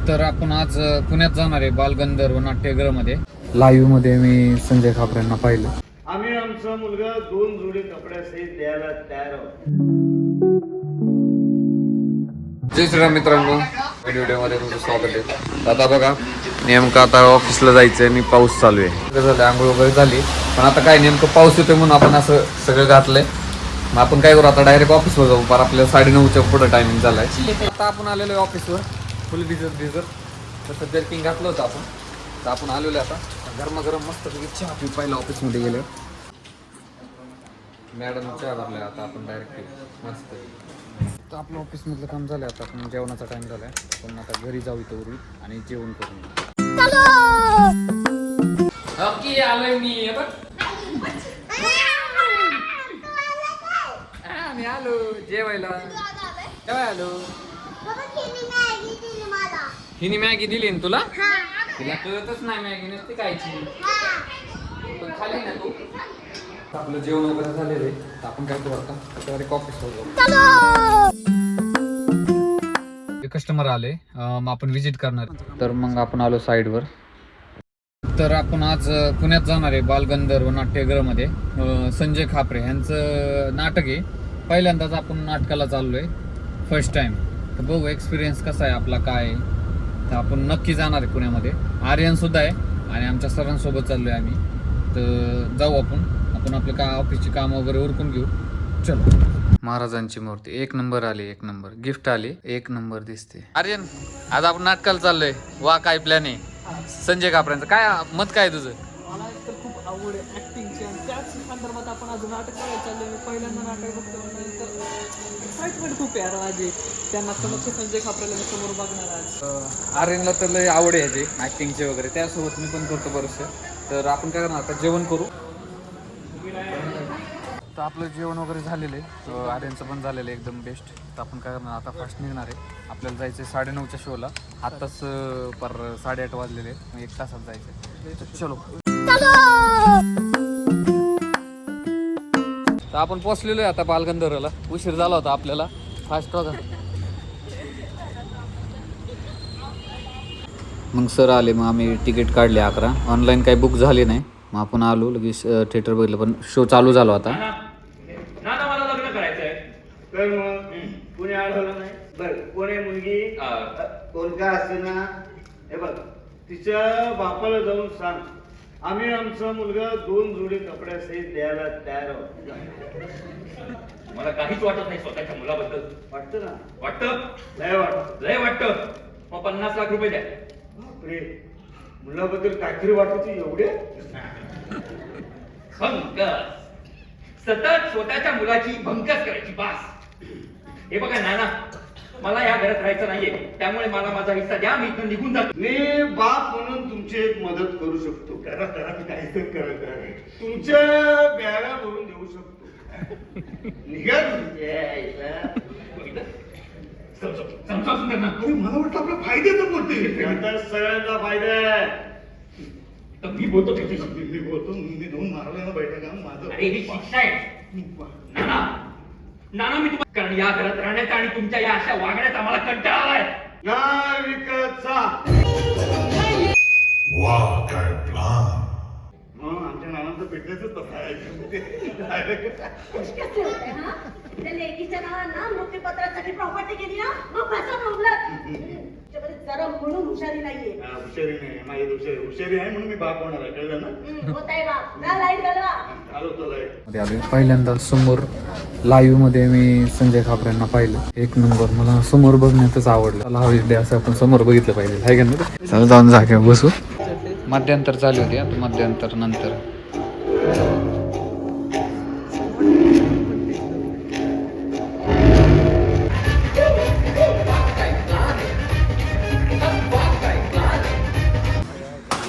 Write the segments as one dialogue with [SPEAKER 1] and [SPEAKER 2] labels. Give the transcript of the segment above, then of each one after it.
[SPEAKER 1] तर आपण आज पुण्यात जाणार आहे बालगंधर्व नाट्यगृहामध्ये. लाईव्ह मध्ये मी संजय खापरेंना पाहिलं.
[SPEAKER 2] आम्ही आमचा मुलगा 2 जोडी कपड्यासहित द्यायला तयार आहोत.
[SPEAKER 1] जय श्रीराम मित्रांनो, व्हिडिओमध्ये तुमचं स्वागत आहे. आता बघा, नेमकं आता ऑफिसला जायचंय आणि पाऊस चालू आहे. झालं आंघोळ वगैरे झाली, पण आता काय नेमकं पाऊस येतोय म्हणून आपण असं सगळं घातलंय. मग आपण काय करू, आता डायरेक्ट ऑफिसवर जाऊ. पर आपल्याला 9:30च्या पुढं टायमिंग झालाय. आता आपण आलेलो आहे ऑफिसवर, फुल भिजत तसं जर्किंग घातलं होतं आपण. तर आपण आलेलो आहे आता गरमागरम मस्त चहा पिऊ पाहिलं. ऑफिसमध्ये गेलो, मॅडम चहा भरलाय. आता आपण डायरेक्ट मस्त तर आपलं ऑफिसमधलं काम झालं. आता आपण जेवणाचा टाइम झालाय. पण आता घरी जाऊ इथं उरून आणि जेवण करून. आलोय मी मी आलो जेवायला. जेवाय आलो. हिने मॅगी दिली ना तुला? तिला कळतच नाही मॅगी नसते खायची. पण खाली ना तू. आपलं जेवण वगैरे झालेलं आहे. तर आपण काय करू आता डायरेक्ट ऑफिसवर जाऊ. कस्टमर आले, मग आपण विजिट करणार. तर मग आपण आलो साईडवर. तर आपण आज पुण्यात जाणार आहे बालगंधर्व नाट्यगृहामध्ये. संजय खापरे यांचं नाटक आहे. पहिल्यांदाच आपण नाटकाला चाललो आहे, फर्स्ट टाइम. तर बघू एक्सपिरियन्स कसा आहे आपला, काय आहे. तर आपण नक्की जाणार आहे पुण्यामध्ये. आर्यन सुद्धा आहे आणि आमच्या सरांसोबत चाललो आहे आम्ही. तर जाऊ आपण आपलं का ऑफिसची कामं वगैरे उरकून घेऊ. चलो. महाराजांची मूर्ती 1 नंबर आली, 1 नंबर गिफ्ट आली, 1 नंबर दिसते. आर्यन, आज आपण नाटकाला चाललोय. वा, काय प्लॅन आहे संजय खापरेंचं? काय मत काय तुझं?
[SPEAKER 3] मला तर खूप आवड आहे ऍक्टिंगची, आणि त्याच संदर्भात आपण अजून नाटक करायला चाललोय. मी पहिल्यांदा नाटक बघतो, तर एक्साइटमेंट खूप आहे माझी. त्यांना समक्ष संजय खापरेला मी समोर बघणार आज.
[SPEAKER 1] आर्यनला तर लय आवड आहे याची ऍक्टिंगची वगैरे. त्यासोबत मी पण करतो बरंचसं. तर आपण काय करणार आता, जेवण करू. तर आपलं जेवण वगैरे झालेलं आहे. आर्यनचं पण झालेलं आहे एकदम बेस्ट. तर आपण काय करणार आता, फास्ट निघणार आहे. आपल्याला जायचं आहे 9:30च्या शोला. आत्ताच पर 8:30 वाजलेले आहेत. 1 तासात जायचं. तर चलो. तर आपण पोचलेलो आहे आता बालगंधर्वला. उशीर झाला होता आपल्याला. फास्ट बघा. मग सर आले, मग आम्ही तिकीट काढले 11. ऑनलाईन काही बुक झाले नाही. मग आपण आलो लगेच थिएटर बघितलं, पण शो चालू झाला होता.
[SPEAKER 2] नाना मला लग्न करायचंय. तर मग पुणे आढळलं नाही. बरं, कोणी मुलगी कोण का असते ना, हे बघ, तिच्या बापाला जाऊन सांग आम्ही आमचा मुलगा 2 जोडी कपड्यासहित द्यायला तयार आहोत.
[SPEAKER 4] मला काहीच वाटत नाही स्वतःच्या मुलाबद्दल.
[SPEAKER 2] वाटतं ना?
[SPEAKER 4] वाटतं,
[SPEAKER 2] लय
[SPEAKER 4] वाटतं. मग 50 लाख रुपये द्या.
[SPEAKER 2] बापरे, मुलाबद्दल काहीतरी वाटत एवढे.
[SPEAKER 4] सतत स्वतःच्या मुलाची भंकस करायची बास. हे बघा नाना, मला या घरात राहायचं नाहीये. त्यामुळे मला माझा हिस्सा द्या. मी इथून निघून जातो.
[SPEAKER 2] मी बाप म्हणून तुमची एक मदत करू शकतो. करा काहीतरी करत आहे. तुमच्या बॅगा भरून देऊ शकतो. निघा
[SPEAKER 4] समजावून दे ना.
[SPEAKER 2] मला वाटतं आपला फायद्याचं बोलते. आता सगळ्यांचा फायदा आहे.
[SPEAKER 4] तर मी बोलतो त्याची.
[SPEAKER 2] मी बोलतो, मी 2 मारला ना बैठका माझं.
[SPEAKER 4] अरे ही शिक्षा आहे नाना. नाना, मी तुम्हाला, कारण या घरात राहण्याचा आणि तुमच्या या अशा वागण्याचा मला कंटाळा आलाय.
[SPEAKER 2] या विकतचा
[SPEAKER 5] वाह, काय प्लान.
[SPEAKER 2] आमच्या नानाचं पेटण्याचं तसं आहे.
[SPEAKER 6] लेकीच्या नावानं मृत्यूपत्रासाठी प्रॉपर्टी केली ना, मग कसं बोललं? जरा म्हणून हुशारी नाहीये.
[SPEAKER 2] हुशारी नाही, माझी हुशारी आहे म्हणून मी बाप होणार आहे. कळलं ना?
[SPEAKER 6] होत आहे बाप. जा लाईट घालवा.
[SPEAKER 2] आलो तो लाईट.
[SPEAKER 1] पहिल्यांदा समोर लाईव्ह मध्ये मी संजय खापरेंना पाहिलं. 1 नंबर. मला समोर बघण्यातच आवडलं. मला हवी डे असं आपण समोर बघितलं पाहिजे. हाय का नाही? चला जाऊन जागे बसू. मध्यंतर चालू होती. आता मध्यंतर नंतर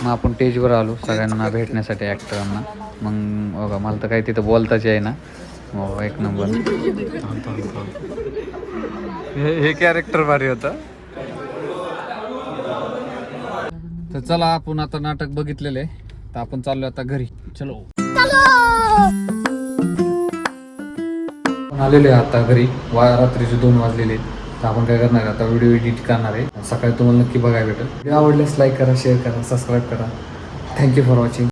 [SPEAKER 1] मग आपण स्टेजवर आलो सगळ्यांना भेटण्यासाठी, ॲक्टरांना. मग बघा, मला तर काही तिथं बोलताच आहे ना. हो, 1 नंबर. हे कॅरेक्टर भारी होतं. तर चला, आपण आता नाटक बघितलेलं आहे. तर आपण चाललो आता घरी. चलो. आलेले आता घरी. रात्रीचे 2 वाजलेले. तर आपण काय करणार आहे आता व्हिडिओ एडिट करणार आहे. सकाळी तुम्हाला नक्की बघायला भेटेल. व्हिडिओ आवडल्यास लाईक करा, शेअर करा, सबस्क्राईब करा. Thank you for watching.